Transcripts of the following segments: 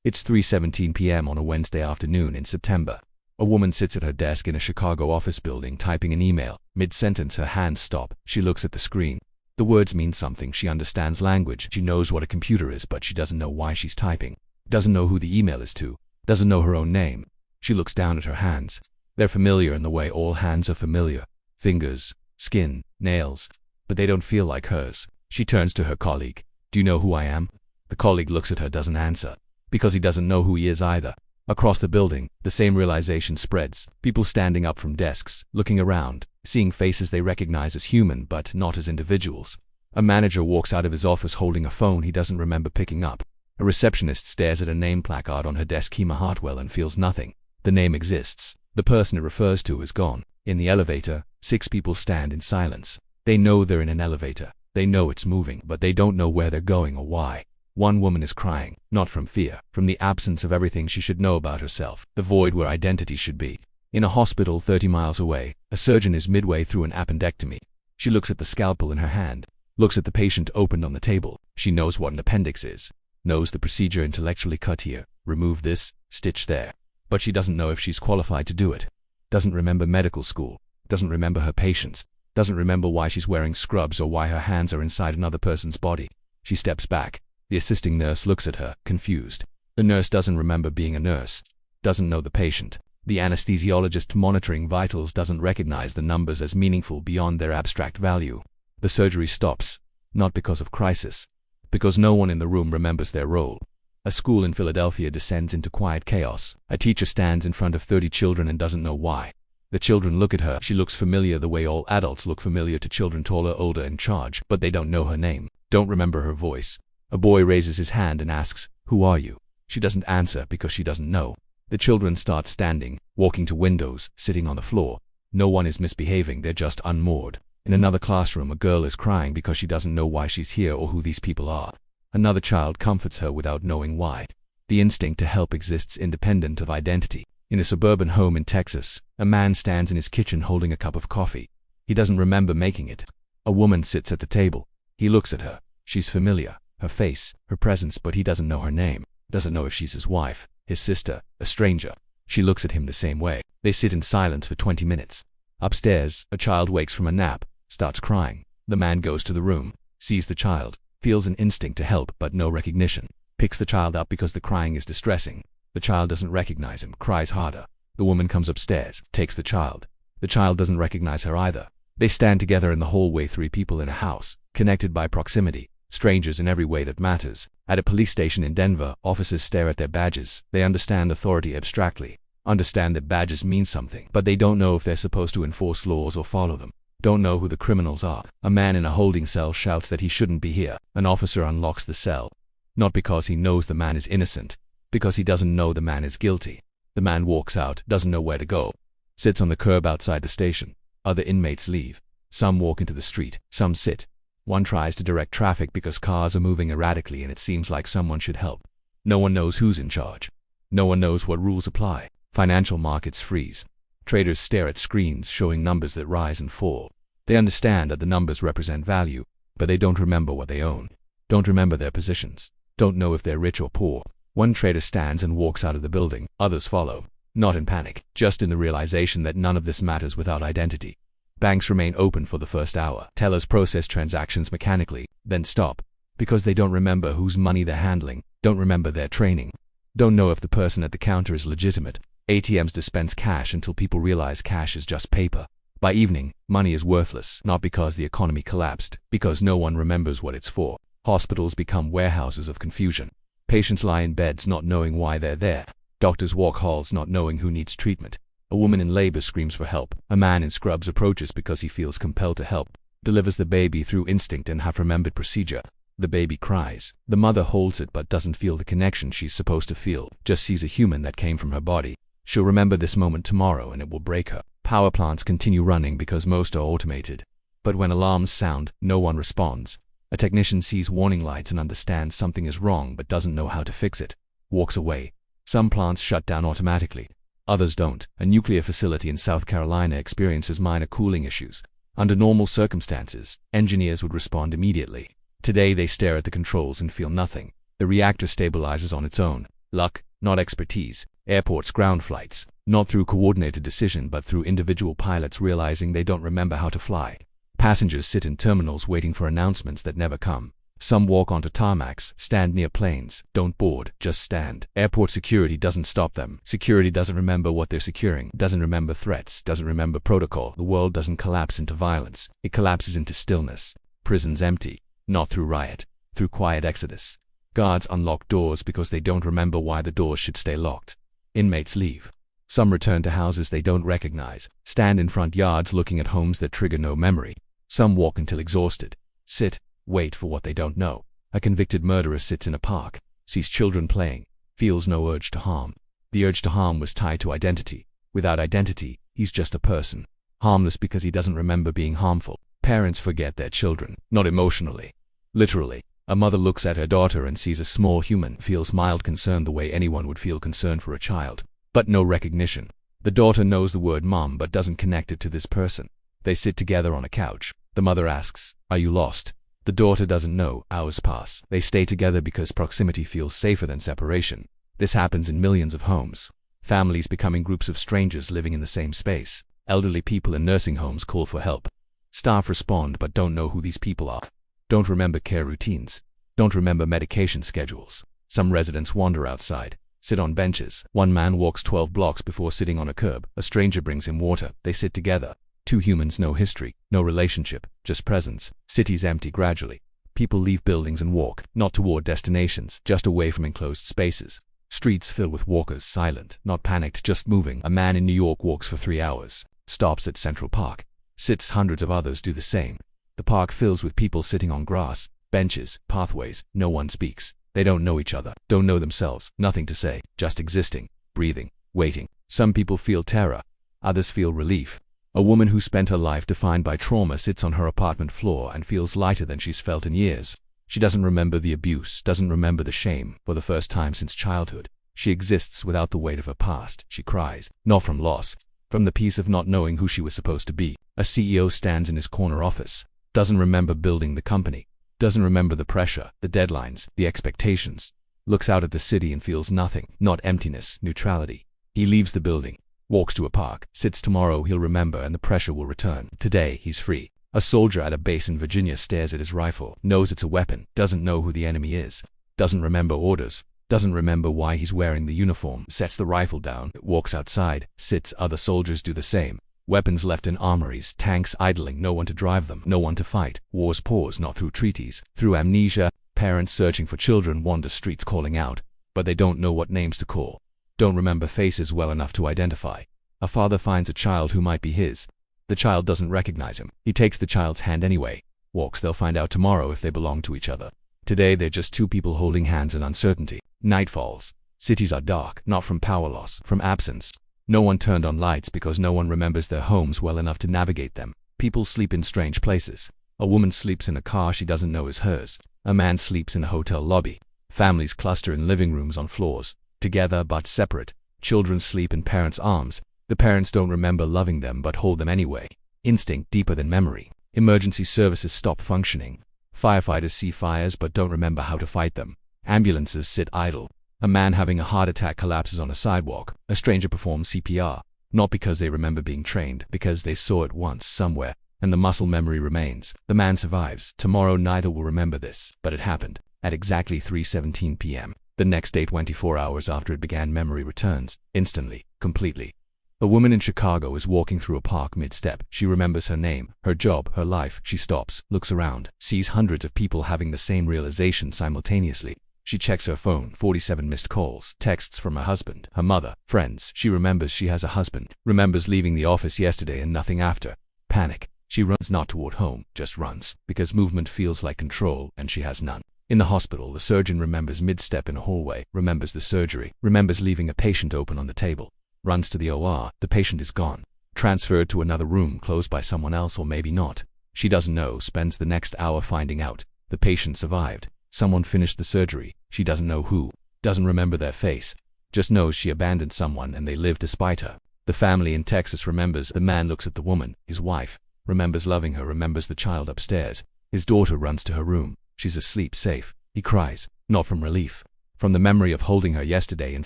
It's 3:17 p.m. on a Wednesday afternoon in September. A woman sits at her desk in a Chicago office building typing an email. Mid-sentence her hands stop. She looks at the screen. The words mean something. She understands language. She knows what a computer is, but she doesn't know why she's typing. Doesn't know who the email is to. Doesn't know her own name. She looks down at her hands. They're familiar in the way all hands are familiar. Fingers, skin, nails. But they don't feel like hers. She turns to her colleague. Do you know who I am? The colleague looks at her, doesn't answer. Because he doesn't know who he is either. Across the building, the same realization spreads. People standing up from desks, looking around, seeing faces they recognize as human but not as individuals. A manager walks out of his office holding a phone he doesn't remember picking up. A receptionist stares at a name placard on her desk, Kima Hartwell, and feels nothing. The name exists. The person it refers to is gone. In the elevator, 6 people stand in silence. They know they're in an elevator. They know it's moving, but they don't know where they're going or why. One woman is crying, not from fear, from the absence of everything she should know about herself, the void where identity should be. In a hospital 30 miles away, a surgeon is midway through an appendectomy. She looks at the scalpel in her hand, looks at the patient opened on the table. She knows what an appendix is, knows the procedure intellectually: cut here, remove this, stitch there. But she doesn't know if she's qualified to do it. Doesn't remember medical school, doesn't remember her patients, doesn't remember why she's wearing scrubs or why her hands are inside another person's body. She steps back. The assisting nurse looks at her, confused. The nurse doesn't remember being a nurse, doesn't know the patient. The anesthesiologist monitoring vitals doesn't recognize the numbers as meaningful beyond their abstract value. The surgery stops, not because of crisis, because no one in the room remembers their role. A school in Philadelphia descends into quiet chaos. A teacher stands in front of 30 children and doesn't know why. The children look at her. She looks familiar the way all adults look familiar to children taller, older, in charge, but they don't know her name, don't remember her voice. A boy raises his hand and asks, "Who are you?" She doesn't answer because she doesn't know. The children start standing, walking to windows, sitting on the floor. No one is misbehaving, they're just unmoored. In another classroom, a girl is crying because she doesn't know why she's here or who these people are. Another child comforts her without knowing why. The instinct to help exists independent of identity. In a suburban home in Texas, a man stands in his kitchen holding a cup of coffee. He doesn't remember making it. A woman sits at the table. He looks at her. She's familiar. Her face, her presence, but he doesn't know her name, doesn't know if she's his wife, his sister, a stranger. She looks at him the same way. They sit in silence for 20 minutes. Upstairs, a child wakes from a nap, starts crying. The man goes to the room, sees the child, feels an instinct to help but no recognition, picks the child up because the crying is distressing. The child doesn't recognize him, cries harder. The woman comes upstairs, takes the child. The child doesn't recognize her either. They stand together in the hallway, 3 people in a house, connected by proximity. Strangers in every way that matters. At a police station in Denver, officers stare at their badges. They understand authority abstractly, understand that badges mean something, but they don't know if they're supposed to enforce laws or follow them. Don't know who the criminals are. A man in a holding cell shouts that he shouldn't be here. An officer unlocks the cell. Not because he knows the man is innocent, because he doesn't know the man is guilty. The man walks out, doesn't know where to go. Sits on the curb outside the station. Other inmates leave. Some walk into the street, some sit. One tries to direct traffic because cars are moving erratically and it seems like someone should help. No one knows who's in charge. No one knows what rules apply. Financial markets freeze. Traders stare at screens showing numbers that rise and fall. They understand that the numbers represent value, but they don't remember what they own. Don't remember their positions. Don't know if they're rich or poor. One trader stands and walks out of the building. Others follow. Not in panic, just in the realization that none of this matters without identity. Banks remain open for the first hour. Tellers process transactions mechanically, then stop, because they don't remember whose money they're handling, don't remember their training, don't know if the person at the counter is legitimate. ATMs dispense cash until people realize cash is just paper. By evening, money is worthless, not because the economy collapsed, because no one remembers what it's for. Hospitals become warehouses of confusion. Patients lie in beds not knowing why they're there. Doctors walk halls not knowing who needs treatment. A woman in labor screams for help. A man in scrubs approaches because he feels compelled to help. Delivers the baby through instinct and half-remembered procedure. The baby cries. The mother holds it but doesn't feel the connection she's supposed to feel, just sees a human that came from her body. She'll remember this moment tomorrow and it will break her. Power plants continue running because most are automated. But when alarms sound, no one responds. A technician sees warning lights and understands something is wrong but doesn't know how to fix it. Walks away. Some plants shut down automatically. Others don't. A nuclear facility in South Carolina experiences minor cooling issues. Under normal circumstances, engineers would respond immediately. Today they stare at the controls and feel nothing. The reactor stabilizes on its own. Luck, not expertise. Airports, ground flights. Not through coordinated decision but through individual pilots realizing they don't remember how to fly. Passengers sit in terminals waiting for announcements that never come. Some walk onto tarmacs, stand near planes, don't board, just stand. Airport security doesn't stop them. Security doesn't remember what they're securing, doesn't remember threats, doesn't remember protocol. The world doesn't collapse into violence, it collapses into stillness. Prisons empty, not through riot, through quiet exodus. Guards unlock doors because they don't remember why the doors should stay locked. Inmates leave. Some return to houses they don't recognize, stand in front yards looking at homes that trigger no memory. Some walk until exhausted, sit, wait for what they don't know. A convicted murderer sits in a park, sees children playing, feels no urge to harm. The urge to harm was tied to identity. Without identity, he's just a person. Harmless because he doesn't remember being harmful. Parents forget their children, not emotionally. Literally, a mother looks at her daughter and sees a small human, feels mild concern the way anyone would feel concern for a child. But no recognition. The daughter knows the word mom but doesn't connect it to this person. They sit together on a couch. The mother asks, "Are you lost?" The daughter doesn't know. Hours pass. They stay together because proximity feels safer than separation. This happens in millions of homes. Families becoming groups of strangers living in the same space. Elderly people in nursing homes call for help. Staff respond but don't know who these people are. Don't remember care routines. Don't remember medication schedules. Some residents wander outside, sit on benches. One man walks 12 blocks before sitting on a curb. A stranger brings him water. They sit together. Two humans, no history, no relationship, just presence. Cities empty gradually. People leave buildings and walk, not toward destinations, just away from enclosed spaces. Streets filled with walkers, silent, not panicked, just moving. A man in New York walks for 3 hours, stops at Central Park, sits. Hundreds of others do the same. The park fills with people sitting on grass, benches, pathways. No one speaks. They don't know each other, don't know themselves, nothing to say, just existing, breathing, waiting. Some people feel terror, others feel relief. A woman who spent her life defined by trauma sits on her apartment floor and feels lighter than she's felt in years. She doesn't remember the abuse, doesn't remember the shame. For the first time since childhood, she exists without the weight of her past. She cries, not from loss, from the peace of not knowing who she was supposed to be. A CEO stands in his corner office, doesn't remember building the company, doesn't remember the pressure, the deadlines, the expectations. Looks out at the city and feels nothing, not emptiness, neutrality. He leaves the building. Walks to a park, sits. Tomorrow he'll remember and the pressure will return. Today he's free. A soldier at a base in Virginia stares at his rifle, knows it's a weapon, doesn't know who the enemy is, doesn't remember orders, doesn't remember why he's wearing the uniform, sets the rifle down, walks outside, sits. Other soldiers do the same. Weapons left in armories, tanks idling, no one to drive them, no one to fight. Wars pause, not through treaties, through amnesia. Parents searching for children wander streets calling out, but they don't know what names to call. Don't remember faces well enough to identify. A father finds a child who might be his. The child doesn't recognize him. He takes the child's hand anyway. Walks. They'll find out tomorrow if they belong to each other. Today they're just two people holding hands in uncertainty. Night falls. Cities are dark, not from power loss, from absence. No one turned on lights because no one remembers their homes well enough to navigate them. People sleep in strange places. A woman sleeps in a car she doesn't know is hers. A man sleeps in a hotel lobby. Families cluster in living rooms on floors, together but separate. Children sleep in parents' arms. The parents don't remember loving them but hold them anyway. Instinct deeper than memory. Emergency services stop functioning. Firefighters see fires but don't remember how to fight them. Ambulances sit idle. A man having a heart attack collapses on a sidewalk. A stranger performs CPR, not because they remember being trained, because they saw it once somewhere, and the muscle memory remains. The man survives. Tomorrow neither will remember this, but it happened at exactly 3:17 p.m. The next day, 24 hours after it began, memory returns, instantly, completely. A woman in Chicago is walking through a park mid-step. She remembers her name, her job, her life. She stops, looks around, sees hundreds of people having the same realization simultaneously. She checks her phone, 47 missed calls, texts from her husband, her mother, friends. She remembers she has a husband, remembers leaving the office yesterday and nothing after. Panic. She runs not toward home, just runs, because movement feels like control and she has none. In the hospital, the surgeon remembers mid-step in a hallway, remembers the surgery, remembers leaving a patient open on the table. Runs to the OR, the patient is gone. Transferred to another room closed by someone else or maybe not. She doesn't know, spends the next hour finding out. The patient survived. Someone finished the surgery. She doesn't know who. Doesn't remember their face. Just knows she abandoned someone and they lived despite her. The family in Texas remembers. The man looks at the woman, his wife. Remembers loving her, remembers the child upstairs. His daughter runs to her room. She's asleep, safe. He cries, not from relief, From the memory of holding her yesterday and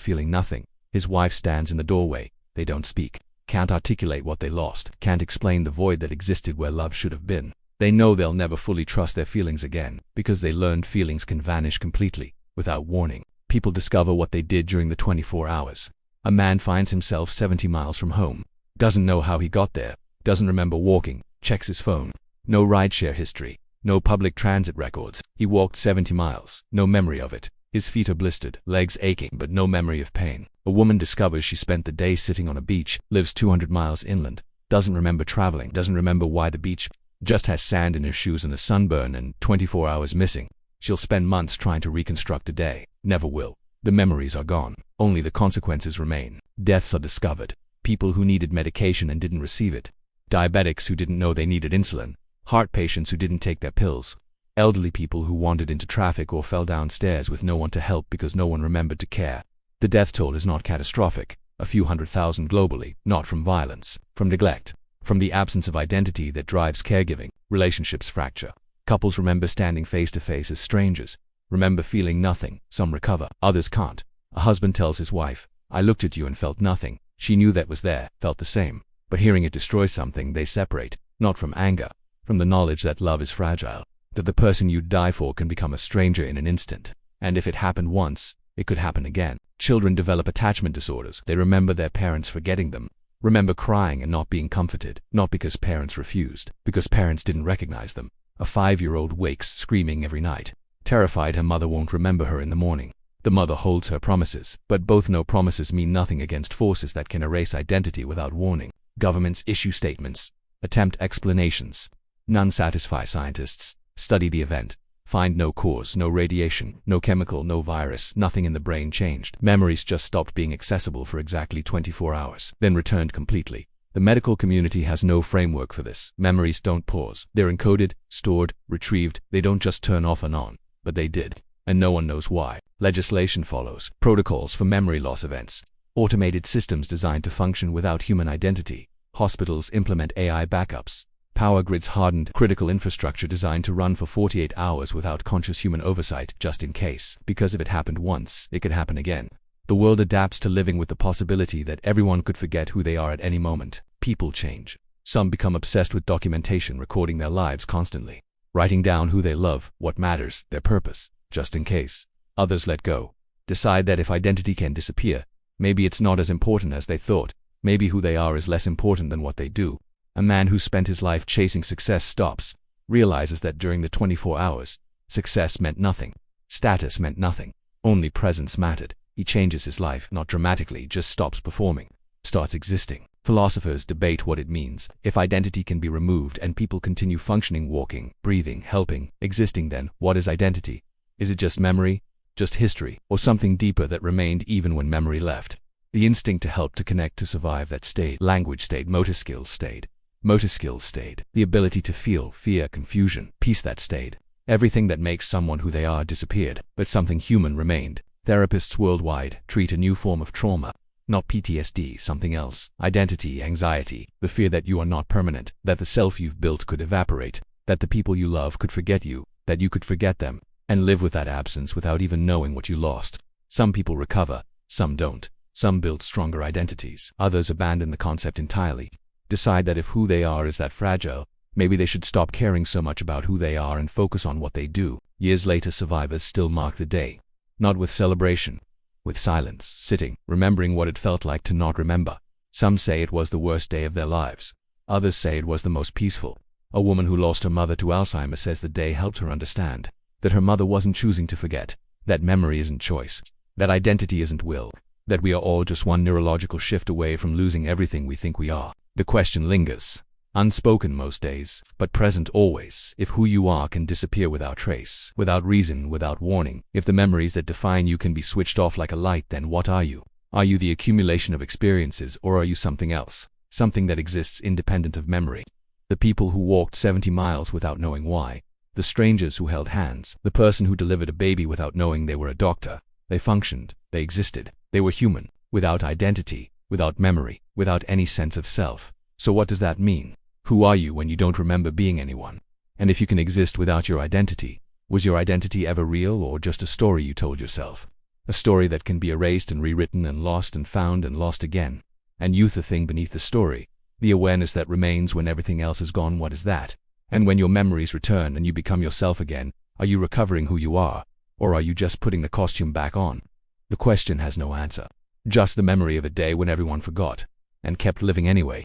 feeling nothing, his wife stands in the doorway. They don't speak, can't articulate what they lost, can't explain the void that existed where love should have been. They know they'll never fully trust their feelings again, because they learned feelings can vanish completely, without warning. People discover what they did during the 24 hours. A man finds himself 70 miles from home, doesn't know how he got there, doesn't remember walking, checks his phone. No rideshare history, no public transit records. He walked 70 miles, no memory of it. His feet are blistered, legs aching, but no memory of pain. A woman discovers she spent the day sitting on a beach, lives 200 miles inland, doesn't remember traveling, doesn't remember why the beach, just has sand in her shoes and a sunburn and 24 hours missing. She'll spend months trying to reconstruct a day. Never will. The memories are gone. Only the consequences remain. Deaths are discovered. People who needed medication and didn't receive it. Diabetics who didn't know they needed insulin. Heart patients who didn't take their pills. Elderly people who wandered into traffic or fell downstairs with no one to help because no one remembered to care. The death toll is not catastrophic. A few 100,000 globally, not from violence, from neglect, from the absence of identity that drives caregiving. Relationships fracture. Couples remember standing face to face as strangers, remember feeling nothing. Some recover, others can't. A husband tells his wife, "I looked at you and felt nothing." She knew that was there, felt the same. But hearing it destroy something, they separate, not from anger, from the knowledge that love is fragile, that the person you die for can become a stranger in an instant. And if it happened once, it could happen again. Children develop attachment disorders. They remember their parents forgetting them, remember crying and not being comforted, not because parents refused, because parents didn't recognize them. A 5-year-old wakes screaming every night, terrified her mother won't remember her in the morning. The mother holds her promises, but both know promises mean nothing against forces that can erase identity without warning. Governments issue statements, attempt explanations. None satisfy scientists. Study the event. Find no cause, no radiation, no chemical, no virus, nothing in the brain changed. Memories just stopped being accessible for exactly 24 hours, then returned completely. The medical community has no framework for this. Memories don't pause. They're encoded, stored, retrieved. They don't just turn off and on, but they did, and no one knows why. Legislation follows. Protocols for memory loss events. Automated systems designed to function without human identity. Hospitals implement AI backups. Power grids hardened critical infrastructure designed to run for 48 hours without conscious human oversight, just in case. Because if it happened once, it could happen again. The world adapts to living with the possibility that everyone could forget who they are at any moment. People change. Some become obsessed with documentation, recording their lives constantly, writing down who they love, what matters, their purpose, just in case. Others let go. Decide that if identity can disappear, maybe it's not as important as they thought. Maybe who they are is less important than what they do. A man who spent his life chasing success stops, realizes that during the 24 hours, success meant nothing. Status meant nothing. Only presence mattered. He changes his life, not dramatically, just stops performing, starts existing. Philosophers debate what it means. If identity can be removed and people continue functioning, walking, breathing, helping, existing, then what is identity? Is it just memory? Just history? Or something deeper that remained even when memory left? The instinct to help, to connect, to survive, that stayed. Language stayed. Motor skills stayed. Motor skills stayed. The ability to feel, fear, confusion, peace, that stayed. Everything that makes someone who they are disappeared, but something human remained. Therapists worldwide treat a new form of trauma. Not PTSD, something else. Identity, anxiety, the fear that you are not permanent, that the self you've built could evaporate, that the people you love could forget you, that you could forget them, and live with that absence without even knowing what you lost. Some people recover, some don't. Some build stronger identities. Others abandon the concept entirely. Decide that if who they are is that fragile, maybe they should stop caring so much about who they are and focus on what they do. Years later, survivors still mark the day. Not with celebration, with silence, sitting, remembering what it felt like to not remember. Some say it was the worst day of their lives. Others say it was the most peaceful. A woman who lost her mother to Alzheimer's says the day helped her understand that her mother wasn't choosing to forget, that memory isn't choice, that identity isn't will, that we are all just one neurological shift away from losing everything we think we are. The question lingers, unspoken most days, but present always. If who you are can disappear without trace, without reason, without warning, if the memories that define you can be switched off like a light, then what are you? Are you the accumulation of experiences, or are you something else? Something that exists independent of memory? The people who walked 70 miles without knowing why. The strangers who held hands. The person who delivered a baby without knowing they were a doctor. They functioned. They existed. They were human. Without identity. Without memory. Without any sense of self. So what does that mean? Who are you when you don't remember being anyone? And if you can exist without your identity, was your identity ever real or just a story you told yourself? A story that can be erased and rewritten and lost and found and lost again. And youth, the thing beneath the story. The awareness that remains when everything else is gone, what is that? And when your memories return and you become yourself again, are you recovering who you are? Or are you just putting the costume back on? The question has no answer. Just the memory of a day when everyone forgot and kept living anyway.